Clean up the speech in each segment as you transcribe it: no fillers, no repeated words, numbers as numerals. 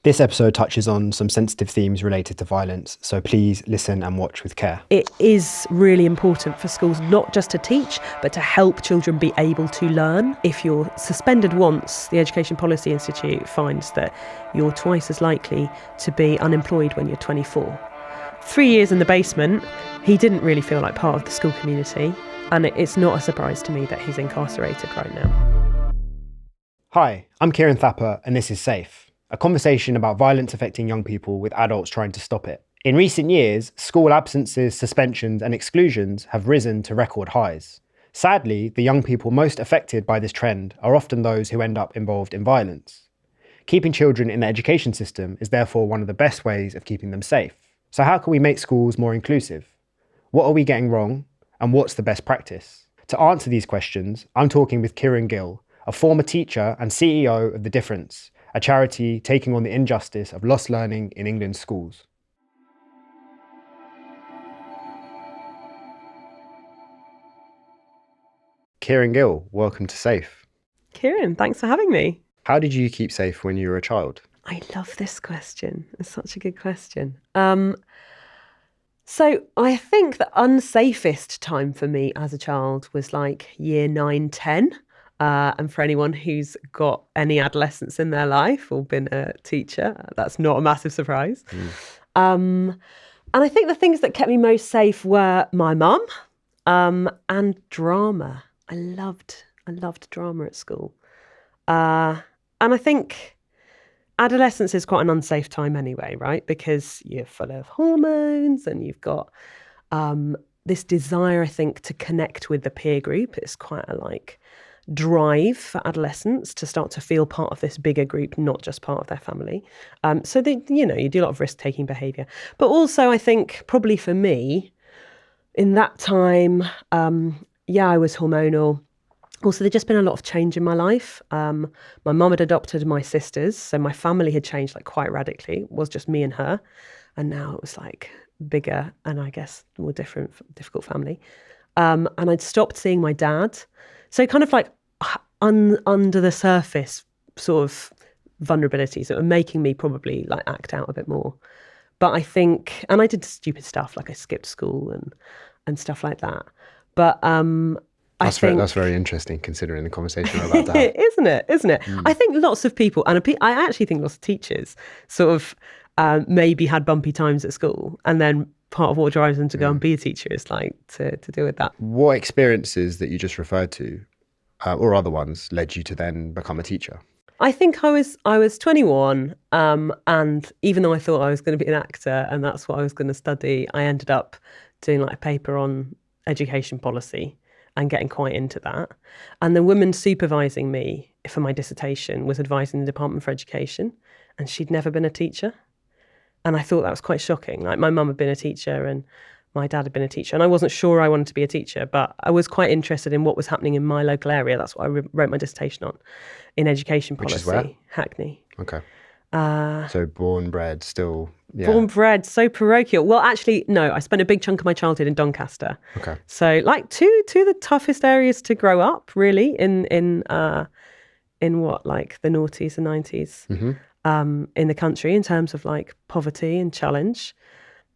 This episode touches on some sensitive themes related to violence, so please listen and watch with care. It is really important for schools not just to teach, but to help children be able to learn. If you're suspended once, the Education Policy Institute finds that you're twice as likely to be unemployed when you're 24. 3 years in the basement, he didn't really feel like part of the school community, and it's not a surprise to me that he's incarcerated right now. Hi, I'm Kiran Thapar, and this is Safe, a conversation about violence affecting young people with adults trying to stop it. In recent years, school absences, suspensions and exclusions have risen to record highs. Sadly, the young people most affected by this trend are often those who end up involved in violence. Keeping children in the education system is therefore one of the best ways of keeping them safe. So how can we make schools more inclusive? What are we getting wrong? And what's the best practice? To answer these questions, I'm talking with Kiran Gill, a former teacher and CEO of The Difference, a charity taking on the injustice of lost learning in England's schools. Kiran Gill, welcome to Safe. Kiran, thanks for having me. How did you keep safe when you were a child? I love this question. It's such a good question. So I think the unsafest time for me as a child was like year 9, 10. And for anyone who's got any adolescence in their life or been a teacher, that's not a massive surprise. And I think the things that kept me most safe were my mum and drama. I loved drama at school. And I think adolescence is quite an unsafe time anyway, right? Because you're full of hormones and you've got this desire, I think, to connect with the peer group. It's quite a drive for adolescents to start to feel part of this bigger group, not just part of their family. So you do a lot of risk-taking behaviour. But also, I think probably for me, in that time, I was hormonal. Also, there'd just been a lot of change in my life. My mum had adopted my sisters, so my family had changed quite radically. It was just me and her, and now it was bigger and I guess more difficult family. And I'd stopped seeing my dad, so kind of under the surface sort of vulnerabilities that were making me probably act out a bit more. But I think, and I did stupid stuff, I skipped school and stuff like that. But that's very interesting considering the conversation we're about to have. Isn't it? I think lots of people, and I actually think lots of teachers sort of maybe had bumpy times at school, and then part of what drives them to go and be a teacher is to deal with that. What experiences that you just referred to, or other ones, led you to then become a teacher? I think I was 21, and even though I thought I was going to be an actor and that's what I was going to study, I ended up doing a paper on education policy and getting quite into that. And the woman supervising me for my dissertation was advising the Department for Education, and she'd never been a teacher. And I thought that was quite shocking. My mum had been a teacher and my dad had been a teacher, and I wasn't sure I wanted to be a teacher, but I was quite interested in what was happening in my local area. That's what I wrote my dissertation on, in education policy. Which is where? Hackney. Okay. So born, bred, still... Yeah. Born, bred, so parochial. Well, actually, no, I spent a big chunk of my childhood in Doncaster. Okay. So two of the toughest areas to grow up, really, in what, the noughties and 90s in the country, in terms of poverty and challenge.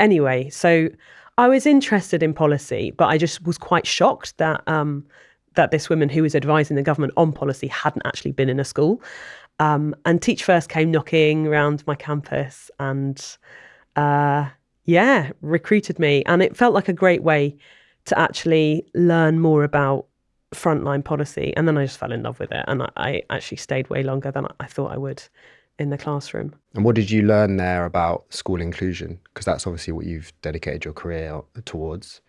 Anyway, so I was interested in policy, but I just was quite shocked that this woman who was advising the government on policy hadn't actually been in a school. And Teach First came knocking around my campus and, recruited me. And it felt like a great way to actually learn more about frontline policy. And then I just fell in love with it. And I actually stayed way longer than I thought I would in the classroom. And what did you learn there about school inclusion? Because that's obviously what you've dedicated your career towards.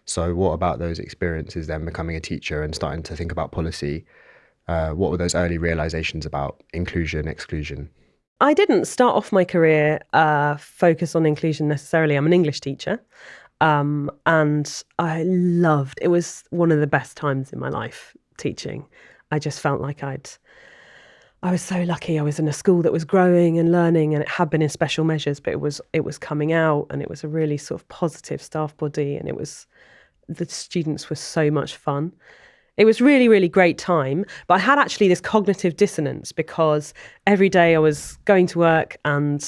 So what about those experiences then becoming a teacher and starting to think about policy? What were those early realizations about inclusion, exclusion? I didn't start off my career focused on inclusion necessarily. I'm an English teacher, and it was one of the best times in my life teaching. I just felt like I was so lucky. I was in a school that was growing and learning, and it had been in special measures, but it was coming out, and it was a really sort of positive staff body, and the students were so much fun. It was really, really great time. But I had actually this cognitive dissonance because every day I was going to work and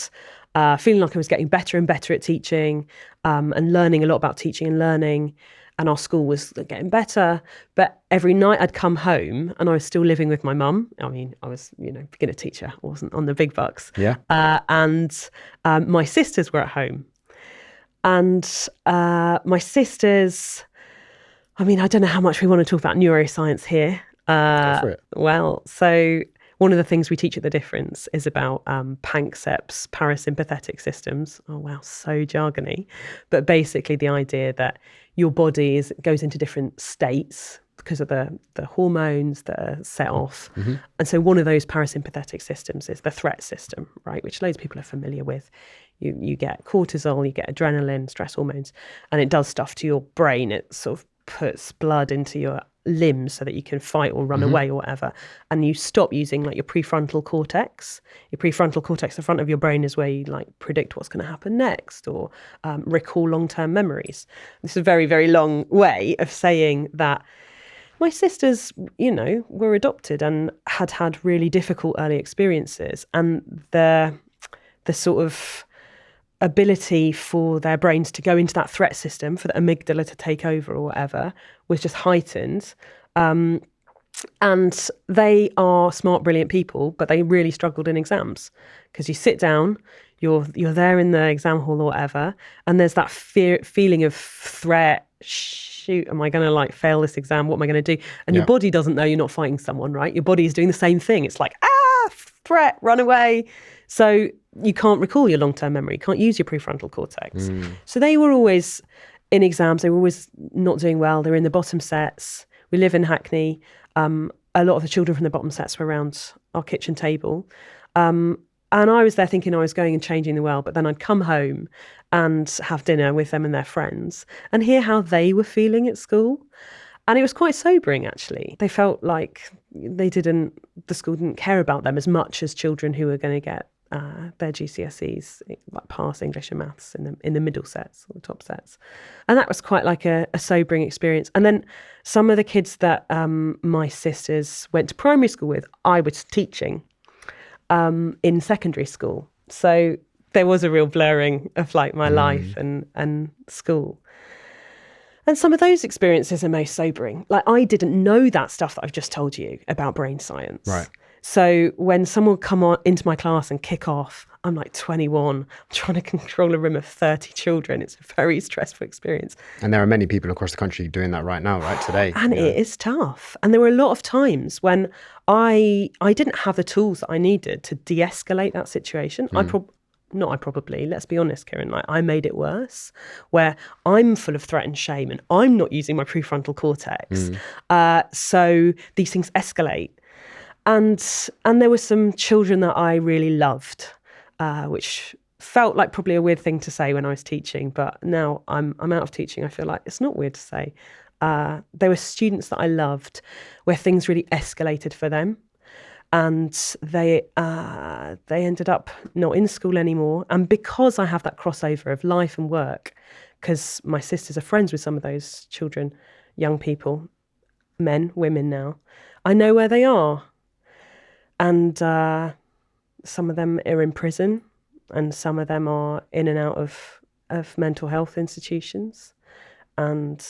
feeling like I was getting better and better at teaching, and learning a lot about teaching and learning. And our school was getting better. But every night I'd come home and I was still living with my mum. I mean, I was, beginner teacher. I wasn't on the big bucks. Yeah. And my sisters were at home. And my sisters, I mean, I don't know how much we want to talk about neuroscience here. Go for it. Well, so one of the things we teach at The Difference is about PANCSEPs, parasympathetic systems. Oh, wow, so jargony. But basically the idea that your body goes into different states because of the hormones that are set off. Mm-hmm. And so one of those parasympathetic systems is the threat system, right, which loads of people are familiar with. You get cortisol, you get adrenaline, stress hormones, and it does stuff to your brain. It sort of puts blood into your limbs so that you can fight or run away or whatever. And you stop using like your prefrontal cortex. Your prefrontal cortex, the front of your brain, is where you like predict what's going to happen next or recall long-term memories. This is a very, very long way of saying that my sisters, were adopted and had really difficult early experiences, and the sort of ability for their brains to go into that threat system, for the amygdala to take over or whatever, was just heightened. And they are smart, brilliant people, but they really struggled in exams because you sit down, you're there in the exam hall or whatever, and there's that feeling of threat. Shoot, am I going to like fail this exam? What am I going to do? And your body doesn't know you're not fighting someone, right? Your body is doing the same thing. It's like, threat, run away. So you can't recall your long-term memory. You can't use your prefrontal cortex. So they were always in exams. They were always not doing well. They were in the bottom sets. We live in Hackney. A lot of the children from the bottom sets were around our kitchen table. And I was there thinking I was going and changing the world. But then I'd come home and have dinner with them and their friends and hear how they were feeling at school. And it was quite sobering, actually. They felt like the school didn't care about them as much as children who were going to get their GCSEs, like pass English and maths in the middle sets or the top sets. And that was quite like a sobering experience. And then some of the kids that my sisters went to primary school with, I was teaching in secondary school. So there was a real blurring of like my life and school. And some of those experiences are most sobering. Like I didn't know that stuff that I've just told you about brain science. Right. So when someone would come into my class and kick off, I'm like 21, I'm trying to control a room of 30 children. It's a very stressful experience. And there are many people across the country doing that right now, right, today. And it is tough. And there were a lot of times when I didn't have the tools that I needed to de-escalate that situation. Let's be honest, Ciaran, like I made it worse, where I'm full of threat and shame and I'm not using my prefrontal cortex. So these things escalate. And there were some children that I really loved, which felt like probably a weird thing to say when I was teaching, but now I'm out of teaching. I feel like it's not weird to say. There were students that I loved where things really escalated for them. And they ended up not in school anymore. And because I have that crossover of life and work, because my sisters are friends with some of those children, young people, men, women now, I know where they are. And some of them are in prison and some of them are in and out of mental health institutions. And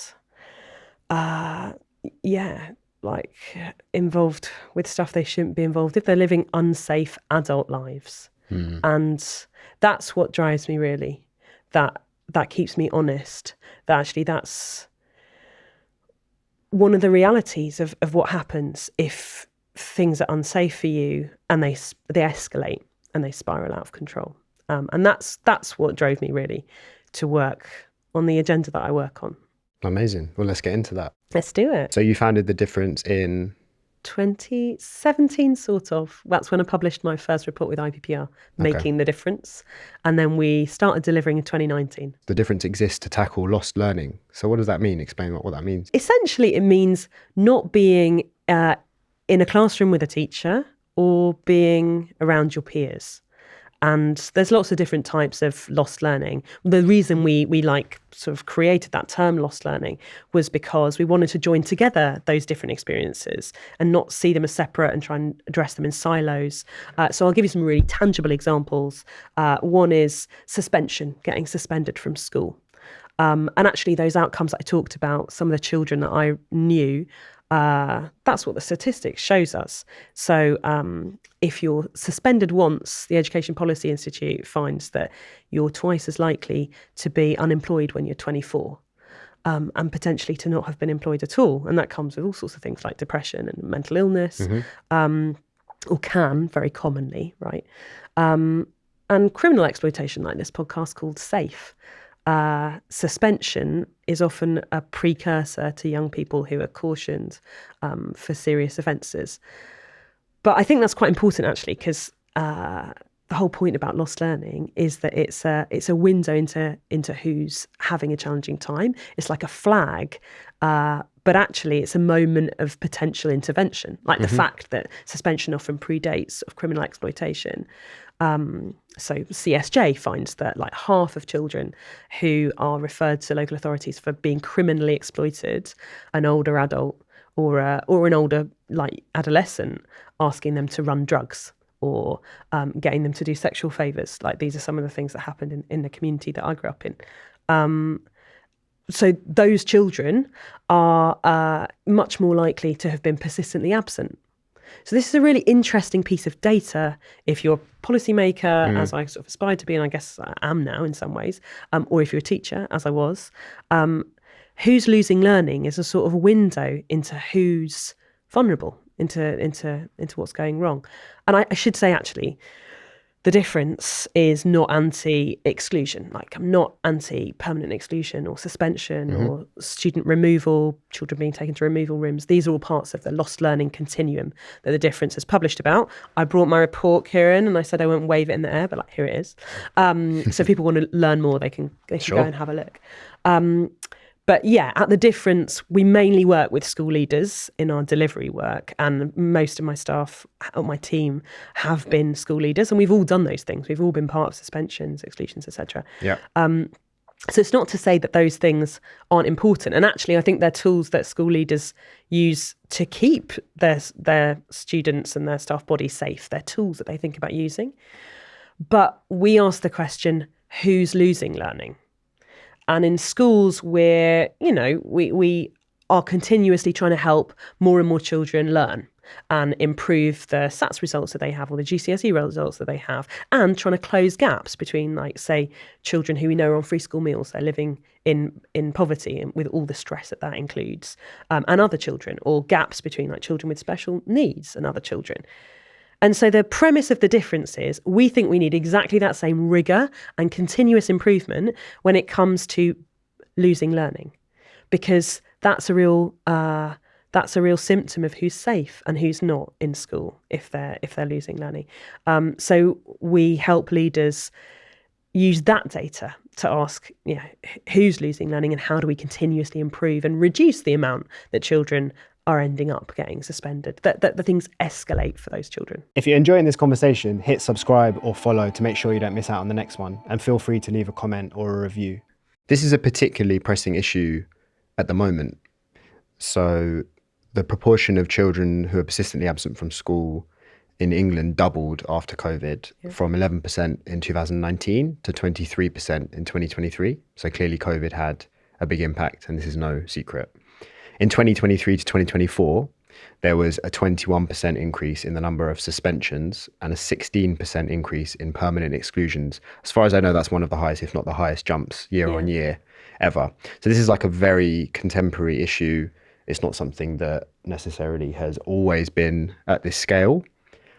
like involved with stuff they shouldn't be involved if they're living unsafe adult lives. And that's what drives me really, that keeps me honest, that actually that's one of the realities of what happens if things are unsafe for you and they escalate and they spiral out of control. And that's what drove me really to work on the agenda that I work on. Amazing. Well, let's get into that. Let's do it. So you founded The Difference in 2017, sort of. That's when I published my first report with IPPR, Making the Difference. And then we started delivering in 2019. The Difference exists to tackle lost learning. So what does that mean? Explain what that means. Essentially, it means not being in a classroom with a teacher or being around your peers. And there's lots of different types of lost learning. The reason we like sort of created that term lost learning was because we wanted to join together those different experiences and not see them as separate and try and address them in silos. So I'll give you some really tangible examples. One is suspension, getting suspended from school. And actually those outcomes that I talked about, some of the children that I knew, that's what the statistics shows us. So if you're suspended once, the Education Policy Institute finds that you're twice as likely to be unemployed when you're 24 and potentially to not have been employed at all. And that comes with all sorts of things like depression and mental illness, or can very commonly, right? And criminal exploitation, like this podcast called Safe. Suspension is often a precursor to young people who are cautioned for serious offences. But I think that's quite important, actually, because the whole point about lost learning is that it's a window into who's having a challenging time. It's like a flag, but actually it's a moment of potential intervention, like the fact that suspension often predates of criminal exploitation. So CSJ finds that like half of children who are referred to local authorities for being criminally exploited, an older adult or an older like adolescent asking them to run drugs or getting them to do sexual favours. Like these are some of the things that happened in the community that I grew up in. So those children are much more likely to have been persistently absent. So this is a really interesting piece of data if you're a policymaker, as I sort of aspired to be, and I guess I am now in some ways, or if you're a teacher, as I was. Who's losing learning is a sort of window into who's vulnerable, into what's going wrong. And I should say, actually, the difference is not anti-exclusion. Like I'm not anti-permanent exclusion or suspension or student removal, children being taken to removal rooms. These are all parts of the lost learning continuum that the difference is published about. I brought my report, Ciaran, and I said I won't wave it in the air, but like here it is. So if people want to learn more, they can go and have a look. But yeah, at the difference, we mainly work with school leaders in our delivery work, and most of my staff on my team have been school leaders, and we've all done those things. We've all been part of suspensions, exclusions, etc. Yeah. So it's not to say that those things aren't important. And actually, I think they're tools that school leaders use to keep their students and their staff body safe. They're tools that they think about using. But we ask the question, who's losing learning? And in schools where, we are continuously trying to help more and more children learn and improve the SATs results that they have or the GCSE results that they have, and trying to close gaps between, like, say, children who we know are on free school meals, they're living in poverty and with all the stress that includes, and other children, or gaps between like children with special needs and other children. And so the premise of the difference is we think we need exactly that same rigour and continuous improvement when it comes to losing learning, because that's a real symptom of who's safe and who's not in school if they're losing learning. So we help leaders use that data to ask, who's losing learning and how do we continuously improve and reduce the amount that children are ending up getting suspended, that the things escalate for those children. If you're enjoying this conversation, hit subscribe or follow to make sure you don't miss out on the next one, and feel free to leave a comment or a review. This is a particularly pressing issue at the moment. So the proportion of children who are persistently absent from school in England doubled after COVID, from 11% in 2019 to 23% in 2023. So clearly COVID had a big impact, and this is no secret. In 2023 to 2024, there was a 21% increase in the number of suspensions and a 16% increase in permanent exclusions. As far as I know, that's one of the highest, if not the highest, jumps year on year ever. So this is like a very contemporary issue. It's not something that necessarily has always been at this scale.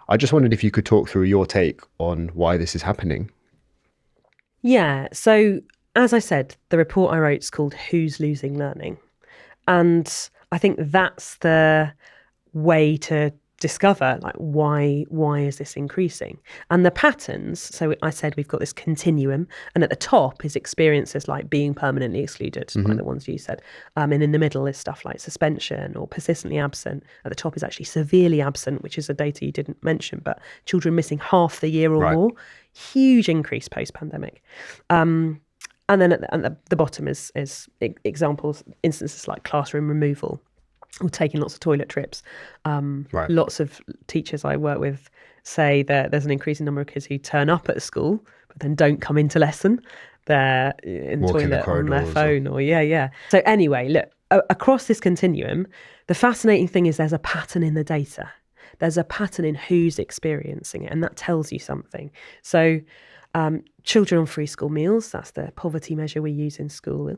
I just wondered if you could talk through your take on why this is happening. Yeah, so as I said, the report I wrote is called Who's Losing Learning? And I think that's the way to discover like why is this increasing, and the patterns. So I said we've got this continuum, and at the top is experiences like being permanently excluded, like the ones you said, and in the middle is stuff like suspension or persistently absent. At the top is actually severely absent, which is the data you didn't mention, but children missing half the year or more, huge increase post-pandemic. And then at the bottom is examples, instances like classroom removal or taking lots of toilet trips. Lots of teachers I work with say that there's an increasing number of kids who turn up at school but then don't come into lesson. They're in the toilet on their phone or So anyway, look, across this continuum, the fascinating thing is there's a pattern in the data. There's a pattern in who's experiencing it, and that tells you something. So children on free school meals, that's the poverty measure we use in school.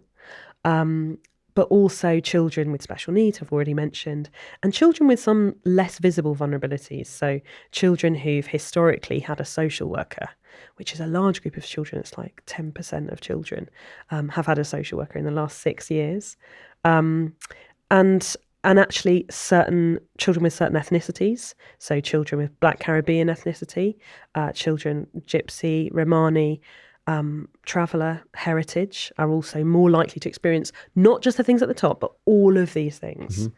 But also children with special needs, I've already mentioned, and children with some less visible vulnerabilities. So children who've historically had a social worker, which is a large group of children. It's like 10% of children have had a social worker in the last 6 years. And actually certain children with certain ethnicities, so children with Black Caribbean ethnicity, children Gypsy, Romani, traveller, heritage, are also more likely to experience not just the things at the top, but all of these things.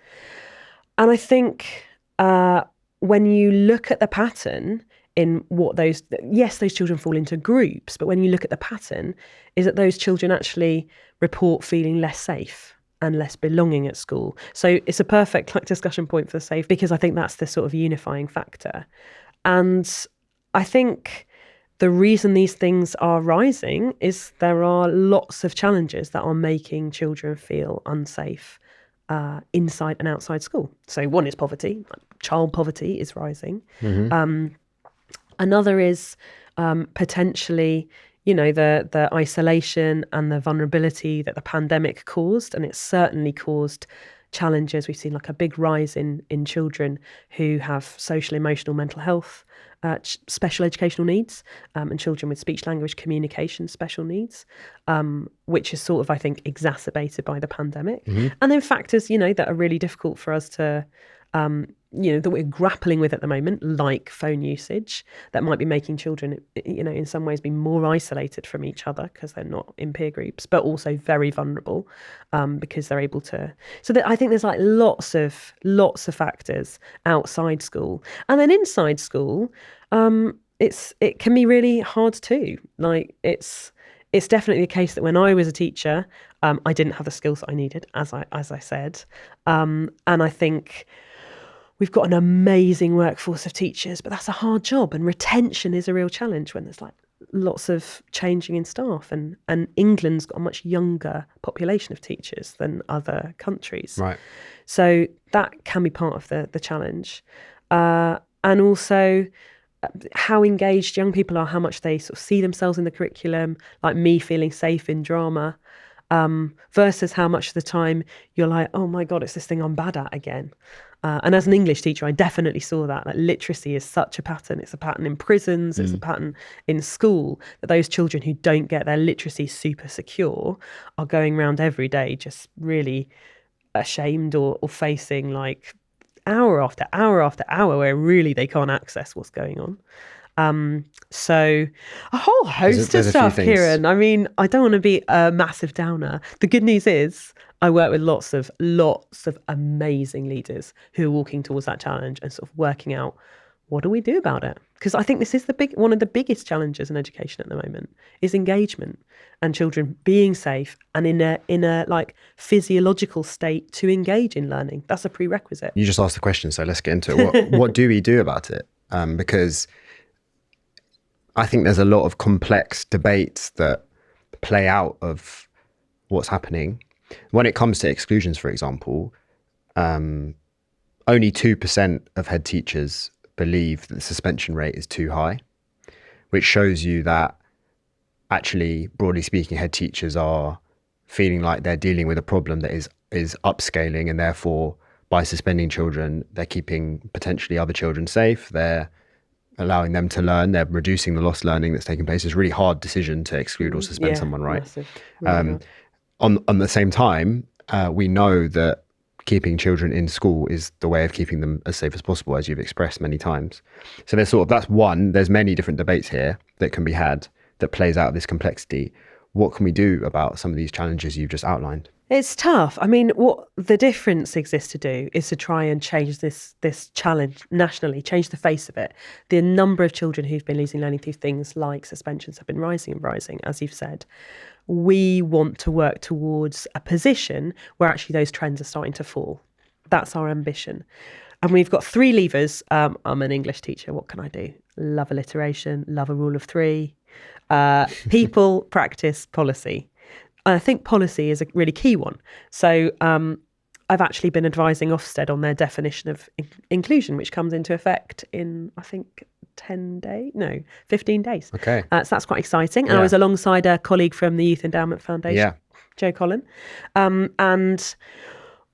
And I think when you look at the pattern in what those children fall into groups, but when you look at the pattern, is that those children actually report feeling less safe and less belonging at school. So it's a perfect discussion point for the safe, because I think that's the sort of unifying factor. And I think the reason these things are rising is there are lots of challenges that are making children feel unsafe inside and outside school. So one is poverty. Child poverty is rising. Another is potentially, the isolation and the vulnerability that the pandemic caused. And it's certainly caused challenges. We've seen like a big rise in children who have social, emotional, mental health, special educational needs, and children with speech language communication special needs, which is sort of, I think, exacerbated by the pandemic. And then factors, that are really difficult for us to, that we're grappling with at the moment, like phone usage, that might be making children, in some ways be more isolated from each other because they're not in peer groups, but also very vulnerable because they're able to. So I think there's like lots of factors outside school, and then inside school, it can be really hard too. Like it's definitely the case that when I was a teacher, I didn't have the skills that I needed, as I said, and I think we've got an amazing workforce of teachers, but that's a hard job, and retention is a real challenge when there's like lots of changing in staff, and England's got a much younger population of teachers than other countries. Right. So that can be part of the challenge. And also how engaged young people are, how much they sort of see themselves in the curriculum, like me feeling safe in drama, versus how much of the time you're like, oh my God, it's this thing I'm bad at again. And as an English teacher, I definitely saw that. Like literacy is such a pattern. It's a pattern in prisons. It's a pattern in school, that those children who don't get their literacy super secure are going around every day just really ashamed or facing like hour after hour after hour where really they can't access what's going on. So a whole host of stuff, Ciaran. I mean, I don't want to be a massive downer. The good news is I work with lots of amazing leaders who are walking towards that challenge and sort of working out, what do we do about it? Because I think this is one of the biggest challenges in education at the moment is engagement and children being safe and in a like physiological state to engage in learning. That's a prerequisite. You just asked the question, so let's get into it. What do we do about it? Because I think there's a lot of complex debates that play out of what's happening. When it comes to exclusions, for example, only 2% of head teachers believe that the suspension rate is too high, which shows you that actually, broadly speaking, head teachers are feeling like they're dealing with a problem that is upscaling, and therefore by suspending children, they're keeping potentially other children safe. They're allowing them to learn. They're reducing the lost learning that's taking place. It's a really hard decision to exclude or suspend someone, right? Massive. Really on the same time, we know that keeping children in school is the way of keeping them as safe as possible, as you've expressed many times. So that's one, there's many different debates here that can be had that plays out this complexity. What can we do about some of these challenges you've just outlined? It's tough. I mean, what the difference exists to do is to try and change this challenge nationally, change the face of it. The number of children who've been losing learning through things like suspensions have been rising and rising, as you've said. We want to work towards a position where actually those trends are starting to fall. That's our ambition. And we've got 3 levers. I'm an English teacher. What can I do? Love alliteration, love a rule of 3. People, practice, policy. I think policy is a really key one. So I've actually been advising Ofsted on their definition of inclusion, which comes into effect in, I think, 15 days. Okay. So that's quite exciting. And I was alongside a colleague from the Youth Endowment Foundation, Joe Collin. And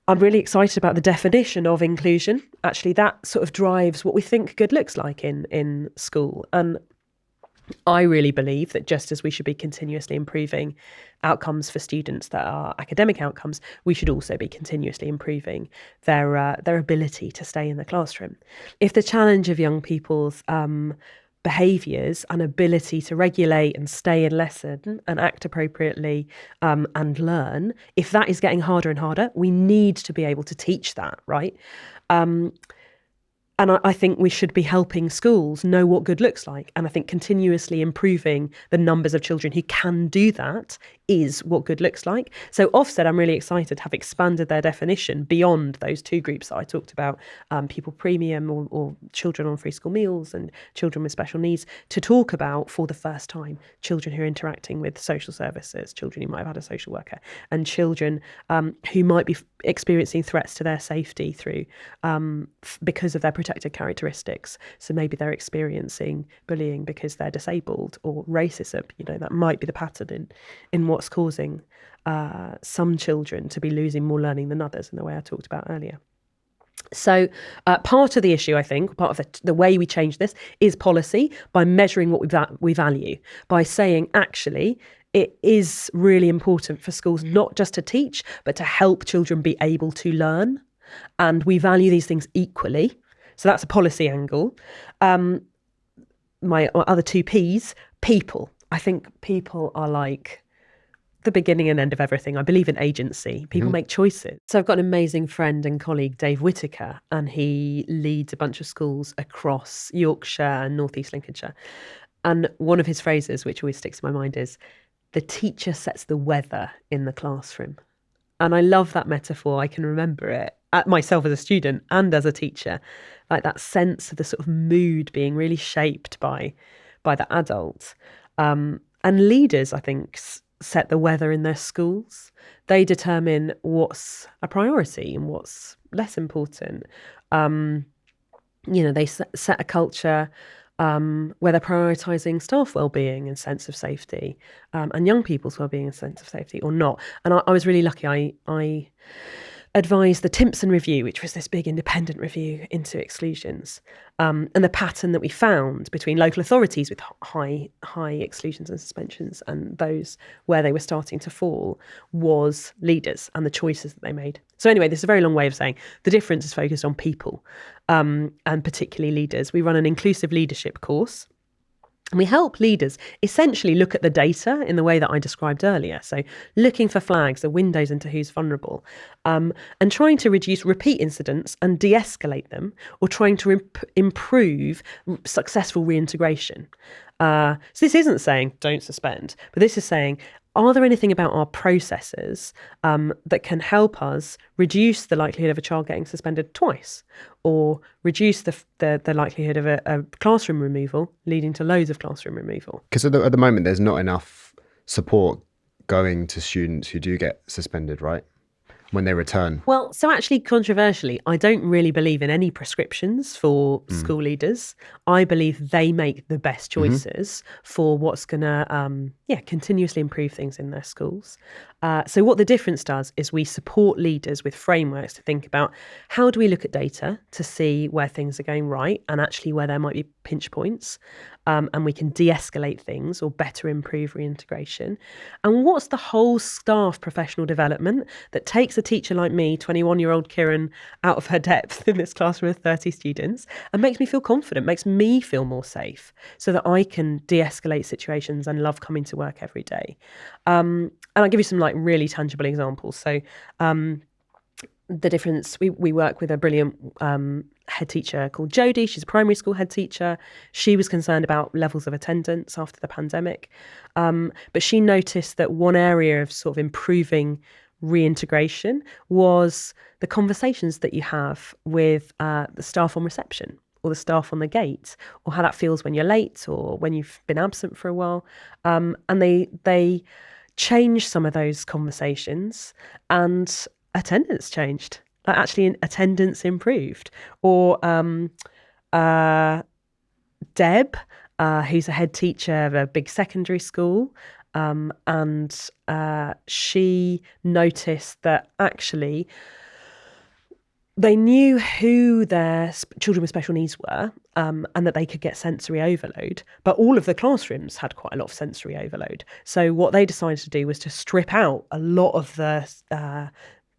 I'm really excited about the definition of inclusion. Actually, that sort of drives what we think good looks like in school. And I really believe that just as we should be continuously improving outcomes for students that are academic outcomes, we should also be continuously improving their ability to stay in the classroom. If the challenge of young people's behaviours and ability to regulate and stay in lesson and act appropriately and learn, if that is getting harder and harder, we need to be able to teach that, right? And I think we should be helping schools know what good looks like. And I think continuously improving the numbers of children who can do that is what good looks like. So Ofsted, I'm really excited, have expanded their definition beyond those 2 groups that I talked about, pupil premium or children on free school meals and children with special needs, to talk about, for the first time, children who are interacting with social services, children who might have had a social worker, and children who might be experiencing threats to their safety through because of their protected characteristics. So maybe they're experiencing bullying because they're disabled, or racism. That might be the pattern in what's causing some children to be losing more learning than others, in the way I talked about earlier. So part of the issue, I think, part of the way we change this is policy, by measuring what we value, by saying, actually, it is really important for schools not just to teach, but to help children be able to learn. And we value these things equally. So that's a policy angle. My other 2 Ps, people. I think people are like the beginning and end of everything. I believe in agency. People make choices. So I've got an amazing friend and colleague, Dave Whitaker, and he leads a bunch of schools across Yorkshire and North East Lincolnshire. And one of his phrases, which always sticks in my mind, is, the teacher sets the weather in the classroom. And I love that metaphor. I can remember it myself as a student and as a teacher, like that sense of the sort of mood being really shaped by the adult. And leaders, I think, set the weather in their schools. They determine what's a priority and what's less important. They set a culture where they're prioritising staff well-being and sense of safety, and young people's well-being and sense of safety, or not. And I was really lucky. I advised the Timpson Review, which was this big independent review into exclusions, and the pattern that we found between local authorities with high exclusions and suspensions and those where they were starting to fall was leaders and the choices that they made. So anyway, this is a very long way of saying the difference is focused on people, and particularly leaders. We run an inclusive leadership course. And we help leaders essentially look at the data in the way that I described earlier. So looking for flags, the windows into who's vulnerable, and trying to reduce repeat incidents and de-escalate them, or trying to improve successful reintegration. So this isn't saying don't suspend, but this is saying, are there anything about our processes that can help us reduce the likelihood of a child getting suspended twice, or reduce the likelihood of a classroom removal leading to loads of classroom removal? Because at the moment, there's not enough support going to students who do get suspended, right? When they return. Well, so actually, controversially, I don't really believe in any prescriptions for school leaders. I believe they make the best choices for what's going to, continuously improve things in their schools. So what the difference does is we support leaders with frameworks to think about, how do we look at data to see where things are going right and actually where there might be pinch points. and we can de-escalate things or better improve reintegration? And what's the whole staff professional development that takes a teacher like me, 21-year-old Ciaran, out of her depth in this classroom of 30 students and makes me feel confident, makes me feel more safe so that I can de-escalate situations and love coming to work every day? And I'll give you some like really tangible examples. So the difference, we work with a brilliant head teacher called Jodie. She's a primary school head teacher. She was concerned about levels of attendance after the pandemic. But she noticed that one area of sort of improving reintegration was the conversations that you have with the staff on reception or the staff on the gate, or how that feels when you're late or when you've been absent for a while. And they changed some of those conversations, and attendance changed. Like actually attendance improved. Or Deb, who's a head teacher of a big secondary school, and she noticed that actually they knew who their children with special needs were, and that they could get sensory overload. But all of the classrooms had quite a lot of sensory overload. So what they decided to do was to strip out a lot of the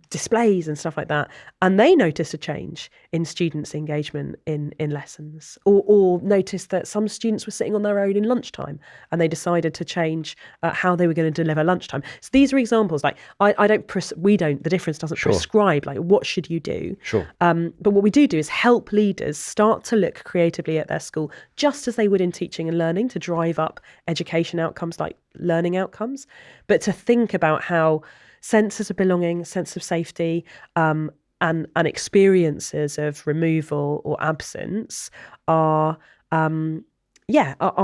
displays and stuff like that. And they noticed a change in students' engagement in lessons, or noticed that some students were sitting on their own in lunchtime, and they decided to change how they were going to deliver lunchtime. So these are examples. Like the difference doesn't prescribe like what should you do. Sure. But what we do is help leaders start to look creatively at their school, just as they would in teaching and learning, to drive up education outcomes like learning outcomes, but to think about how senses of belonging, sense of safety, and experiences of removal or absence are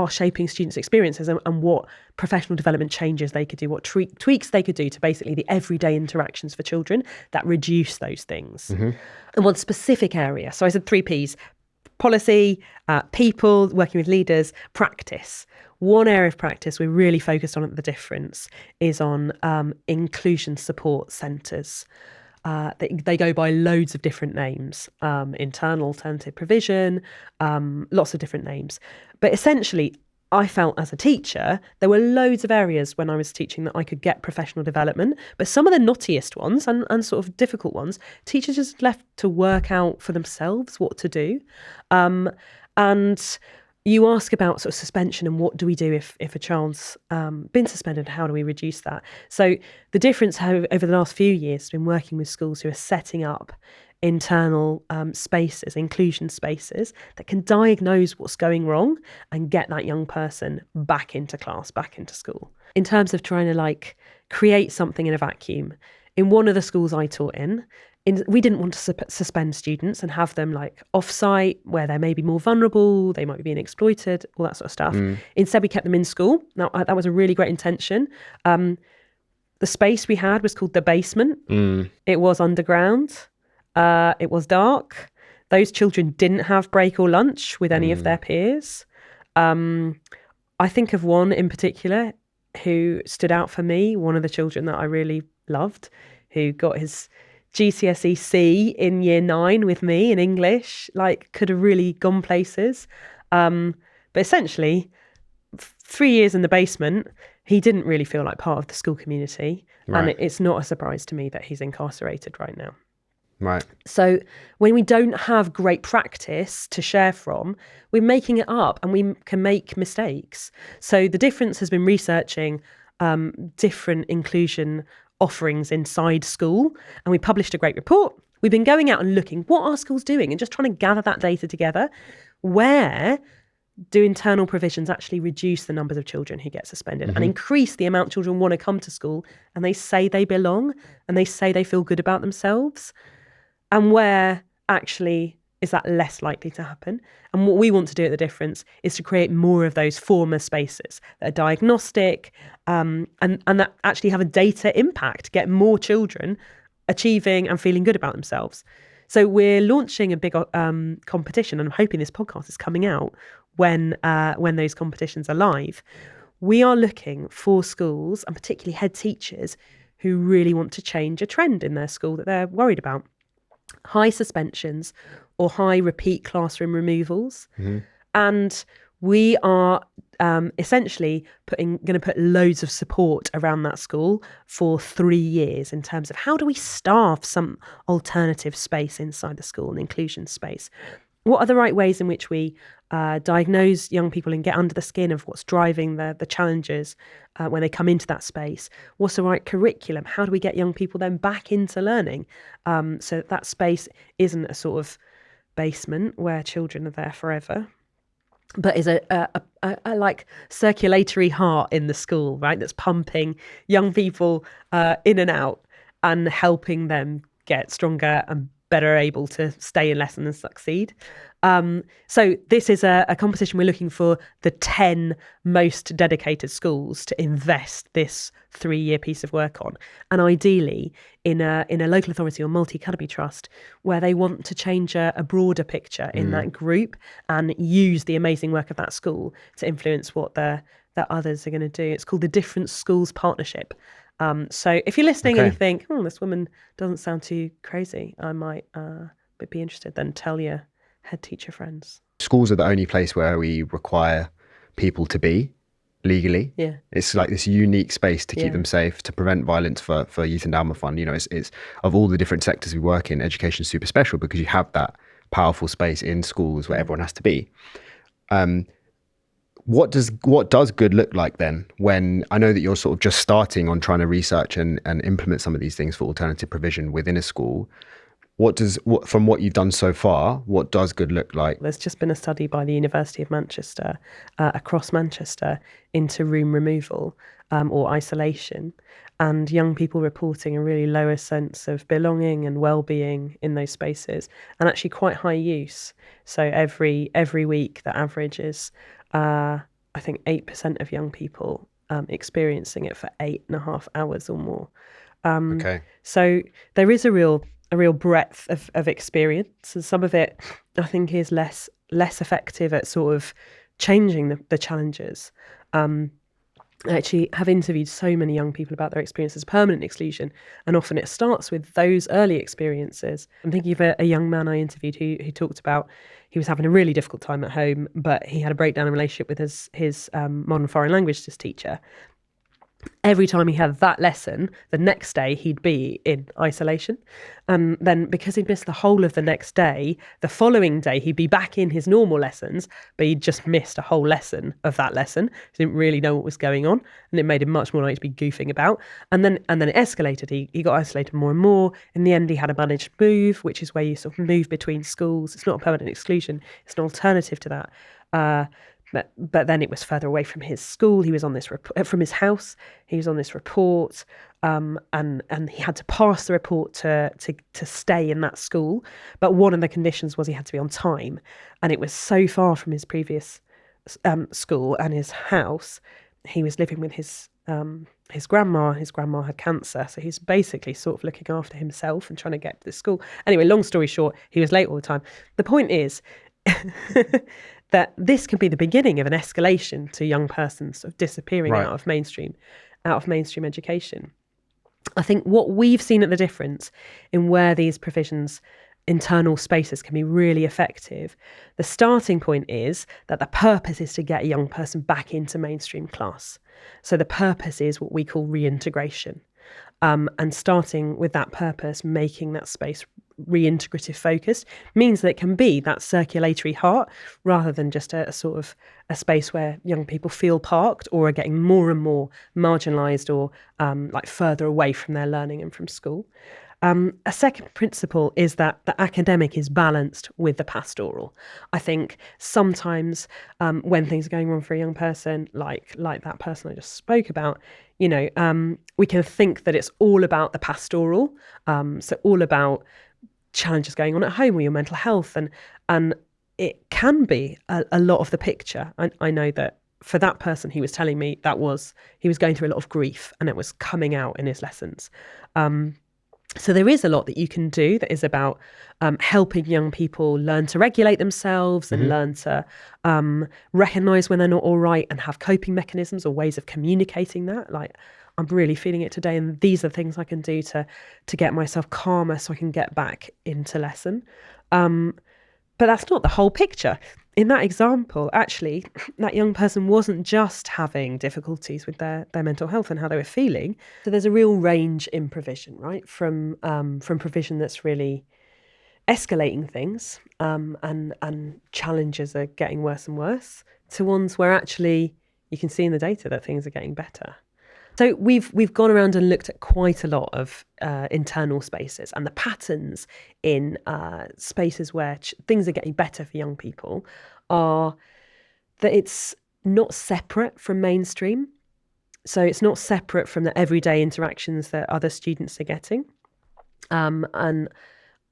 shaping students' experiences, and what professional development changes they could do, what tweaks they could do to basically the everyday interactions for children that reduce those things. Mm-hmm. And one specific area, so I said 3 Ps: policy, people, working with leaders, practice. One area of practice we're really focused on at The Difference is on inclusion support centres. They go by loads of different names, internal alternative provision, lots of different names. But essentially, I felt as a teacher, there were loads of areas when I was teaching that I could get professional development, but some of the knottiest ones and sort of difficult ones, teachers just left to work out for themselves what to do. And you ask about sort of suspension and what do we do if a child's been suspended, how do we reduce that? So The Difference over the last few years has been working with schools who are setting up internal spaces, inclusion spaces that can diagnose what's going wrong and get that young person back into class, back into school. In terms of trying to like create something in a vacuum, in one of the schools I taught in, we didn't want to suspend students and have them like off-site where they may be more vulnerable, they might be being exploited, all that sort of stuff. Instead, we kept them in school. Now, that was a really great intention. The space we had was called the basement. It was underground. It was dark. Those children didn't have break or lunch with any of their peers. I think of one in particular who stood out for me, one of the children that I really loved, who got his GCSE C in year 9 with me in English, like could have really gone places. But essentially, 3 years in the basement, he didn't really feel like part of the school community. Right. And it's not a surprise to me that he's incarcerated right now. Right. So when we don't have great practice to share from, we're making it up and we can make mistakes. So The Difference has been researching different inclusion offerings inside school, and we published a great report. We've been going out and looking what are schools doing and just trying to gather that data together. Where do internal provisions actually reduce the numbers of children who get suspended and increase the amount children want to come to school and they say they belong and they say they feel good about themselves? And where actually is that less likely to happen? And what we want to do at The Difference is to create more of those former spaces that are diagnostic and that actually have a data impact, get more children achieving and feeling good about themselves. So we're launching a big competition, and I'm hoping this podcast is coming out when those competitions are live. We are looking for schools, and particularly head teachers, who really want to change a trend in their school that they're worried about. High suspensions or high repeat classroom removals. And We are essentially going to put loads of support around that school for 3 years in terms of how do we staff some alternative space inside the school, an inclusion space. What are the right ways in which we diagnose young people and get under the skin of what's driving the challenges when they come into that space? What's the right curriculum? How do we get young people then back into learning so that space isn't a sort of basement where children are there forever, but is a like circulatory heart in the school, right? That's pumping young people in and out and helping them get stronger and better able to stay in lesson and succeed. So this is a competition. We're looking for the 10 most dedicated schools to invest this 3-year piece of work on, and ideally in a local authority or multi-academy trust where they want to change a broader picture in that group and use the amazing work of that school to influence what the others are going to do. It's called the Different Schools Partnership. So if you're listening and you think, this woman doesn't sound too crazy, I might be interested, then tell your head teacher friends. Schools are the only place where we require people to be legally. Yeah. It's like this unique space to keep them safe, to prevent violence for Youth Endowment Fund. You know, it's of all the different sectors we work in, education is super special because you have that powerful space in schools where everyone has to be. What does good look like then? When I know that you're sort of just starting on trying to research and implement some of these things for alternative provision within a school, from what you've done so far, what does good look like? There's just been a study by the University of Manchester across Manchester into room removal or isolation, and young people reporting a really lower sense of belonging and well-being in those spaces, and actually quite high use. So every week the average is I think 8% of young people experiencing it for 8.5 hours or more. So there is a real breadth of experience, and some of it I think is less effective at sort of changing the challenges. I actually have interviewed so many young people about their experiences of permanent exclusion, and often it starts with those early experiences. I'm thinking of a young man I interviewed who talked about he was having a really difficult time at home, but he had a breakdown in relationship with his modern foreign languages teacher. Every time he had that lesson, the next day he'd be in isolation. And then because he'd missed the whole of the next day, the following day he'd be back in his normal lessons, but he'd just missed a whole lesson of that lesson. He didn't really know what was going on, and it made him much more likely to be goofing about. And then it escalated. He got isolated more and more. In the end, he had a managed move, which is where you sort of move between schools. It's not a permanent exclusion. It's an alternative to that. But then it was further away from his school. He was on this from his house. He was on this report, and he had to pass the report to stay in that school. But one of the conditions was he had to be on time, and it was so far from his previous school and his house. He was living with his grandma. His grandma had cancer, so he's basically sort of looking after himself and trying to get to the school. Anyway, long story short, he was late all the time. The point is that this can be the beginning of an escalation to young persons sort of disappearing out of mainstream education. I think what we've seen at the difference in where these provisions, internal spaces, can be really effective, the starting point is that the purpose is to get a young person back into mainstream class. So the purpose is what we call reintegration. And starting with that purpose, making that space reintegrative focused, means that it can be that circulatory heart rather than just a sort of a space where young people feel parked or are getting more and more marginalised or like further away from their learning and from school. A second principle is that the academic is balanced with the pastoral. I think sometimes when things are going wrong for a young person, like that person I just spoke about, we can think that it's all about the pastoral, so all about challenges going on at home or your mental health, and it can be a lot of the picture. I know that for that person, he was telling me he was going through a lot of grief and it was coming out in his lessons. So there is a lot that you can do that is about helping young people learn to regulate themselves and learn to recognise when they're not all right and have coping mechanisms or ways of communicating that. Like, I'm really feeling it today, and these are things I can do to get myself calmer so I can get back into lesson. But that's not the whole picture. in that example, actually, that young person wasn't just having difficulties with their mental health and how they were feeling. So there's a real range in provision, right? From provision that's really escalating things, and challenges are getting worse and worse, to ones where actually you can see in the data that things are getting better. So we've gone around and looked at quite a lot of internal spaces, and the patterns in spaces where things are getting better for young people are that it's not separate from mainstream. So it's not separate from the everyday interactions that other students are getting. And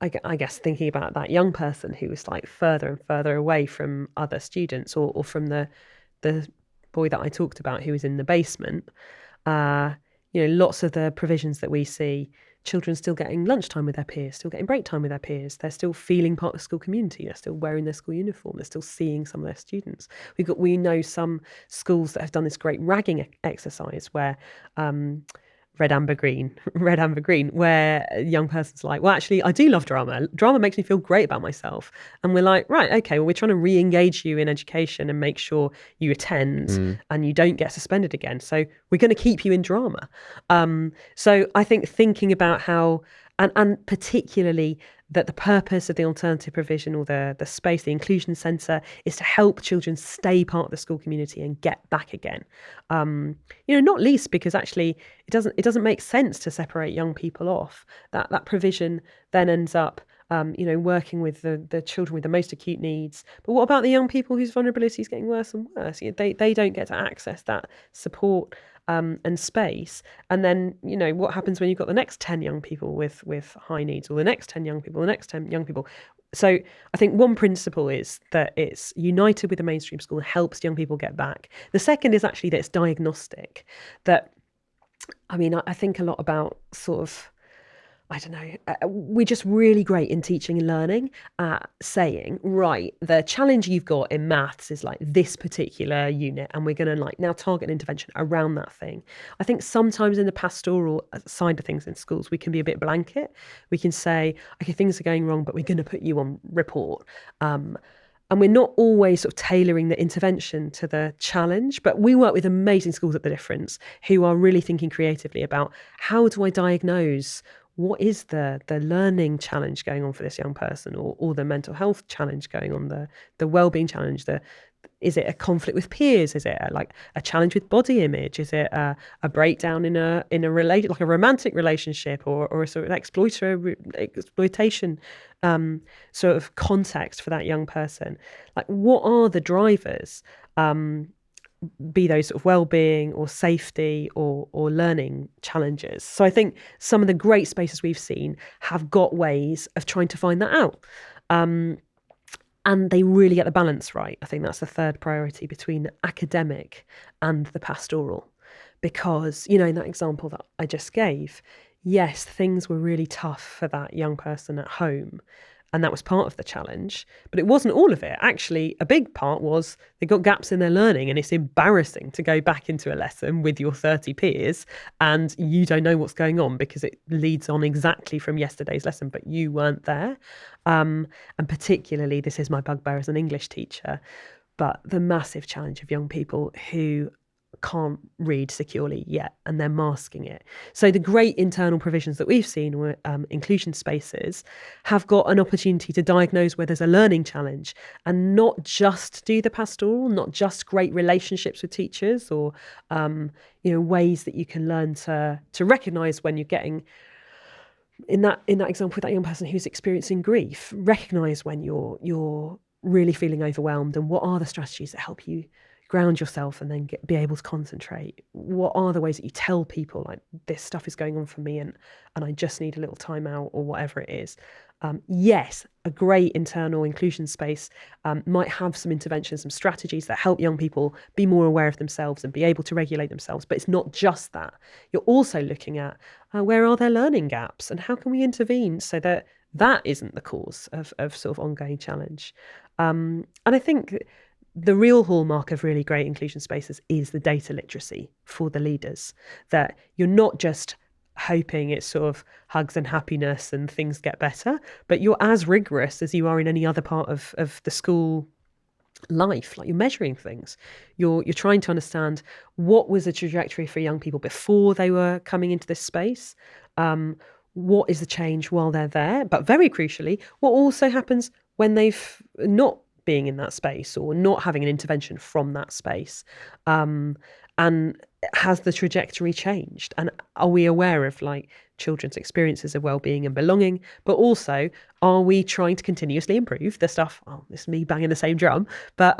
I guess thinking about that young person who was like further and further away from other students, or from the boy that I talked about who was in the basement. Lots of the provisions that we see, children still getting lunchtime with their peers, still getting break time with their peers. They're still feeling part of the school community. They're still wearing their school uniform. They're still seeing some of their students. We know some schools that have done this great ragging exercise where red, amber, green, where a young person's like, well, actually, I do love drama. Drama makes me feel great about myself. And we're like, right, okay, well, we're trying to re-engage you in education and make sure you attend and you don't get suspended again. So we're going to keep you in drama. So I think thinking about how, and particularly that the purpose of the alternative provision, or the space, the inclusion centre, is to help children stay part of the school community and get back again. Not least because actually it doesn't make sense to separate young people off. That provision then ends up working with the children with the most acute needs. But what about the young people whose vulnerability is getting worse and worse? They don't get to access that support and space. And then, what happens when you've got the next 10 young people with high needs, or the next 10 young people, the next 10 young people? So I think one principle is that it's united with the mainstream school and helps young people get back. The second is actually that it's diagnostic. I think a lot about sort of, I don't know, we're just really great in teaching and learning, saying, right, the challenge you've got in maths is like this particular unit, and we're going to now target an intervention around that thing. I think sometimes in the pastoral side of things in schools, we can be a bit blanket. We can say, okay, things are going wrong, but we're going to put you on report. And we're not always sort of tailoring the intervention to the challenge, but we work with amazing schools at The Difference who are really thinking creatively about, how do I diagnose what is the learning challenge going on for this young person, or the mental health challenge going on, the well-being challenge? Is it a conflict with peers? Is it a challenge with body image? Is it a breakdown in a like a romantic relationship, or a sort of exploitation sort of context for that young person? Like, what are the drivers? Be those sort of well-being or safety or learning challenges. So I think some of the great spaces we've seen have got ways of trying to find that out. And they really get the balance right. I think that's the third priority between the academic and the pastoral. Because, in that example that I just gave, yes, things were really tough for that young person at home. And that was part of the challenge, but it wasn't all of it. Actually, a big part was they got gaps in their learning, and it's embarrassing to go back into a lesson with your 30 peers and you don't know what's going on because it leads on exactly from yesterday's lesson, but you weren't there. And particularly, this is my bugbear as an English teacher, but the massive challenge of young people who can't read securely yet, and they're masking it. So the great internal provisions that we've seen were inclusion spaces have got an opportunity to diagnose where there's a learning challenge, and not just do the pastoral, not just great relationships with teachers, or ways that you can learn to recognise when you're getting, in that example with that young person who's experiencing grief, recognise when you're really feeling overwhelmed, and what are the strategies that help you ground yourself and then be able to concentrate. What are the ways that you tell people, like, this stuff is going on for me and I just need a little time out, or whatever it is. Yes, a great internal inclusion space might have some interventions, some strategies that help young people be more aware of themselves and be able to regulate themselves. But it's not just that. You're also looking at where are their learning gaps and how can we intervene so that isn't the cause of sort of ongoing challenge. And I think the real hallmark of really great inclusion spaces is the data literacy for the leaders, that you're not just hoping it's sort of hugs and happiness and things get better, but you're as rigorous as you are in any other part of the school life, like you're measuring things. You're trying to understand what was the trajectory for young people before they were coming into this space. What is the change while they're there? But very crucially, what also happens when they've not being in that space or not having an intervention from that space? And has the trajectory changed? And are we aware of like children's experiences of well-being and belonging? But also, are we trying to continuously improve the stuff? Oh, this is me banging the same drum. But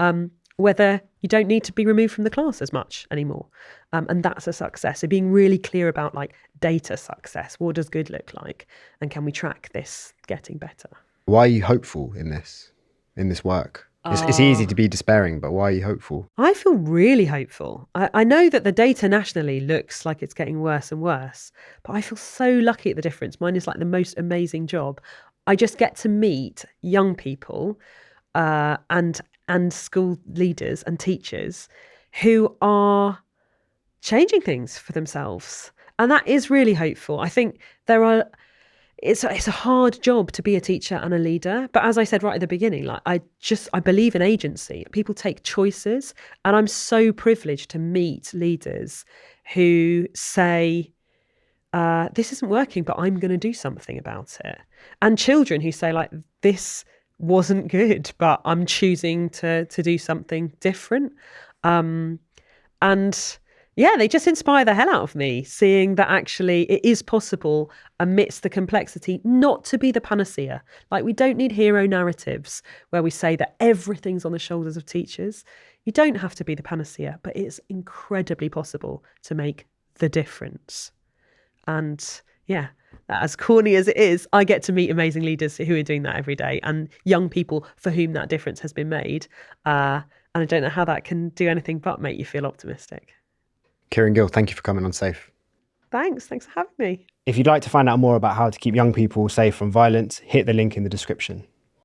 whether you don't need to be removed from the class as much anymore. And that's a success. So being really clear about like data success. What does good look like? And can we track this getting better? Why are you hopeful in this work? It's easy to be despairing, but why are you hopeful? I feel really hopeful. I know that the data nationally looks like it's getting worse and worse, but I feel so lucky at the difference. Mine is like the most amazing job. I just get to meet young people and school leaders and teachers who are changing things for themselves. And that is really hopeful. I think it's a hard job to be a teacher and a leader. But as I said right at the beginning, like I believe in agency. People take choices. And I'm so privileged to meet leaders who say, this isn't working, but I'm going to do something about it. And children who say like, this wasn't good, but I'm choosing to do something different. And yeah, they just inspire the hell out of me, seeing that actually it is possible amidst the complexity not to be the panacea. Like we don't need hero narratives where we say that everything's on the shoulders of teachers. You don't have to be the panacea, but it's incredibly possible to make the difference. And yeah, as corny as it is, I get to meet amazing leaders who are doing that every day and young people for whom that difference has been made. And I don't know how that can do anything but make you feel optimistic. Kiran Gill, thank you for coming on Safe. Thanks for having me. If you'd like to find out more about how to keep young people safe from violence, hit the link in the description.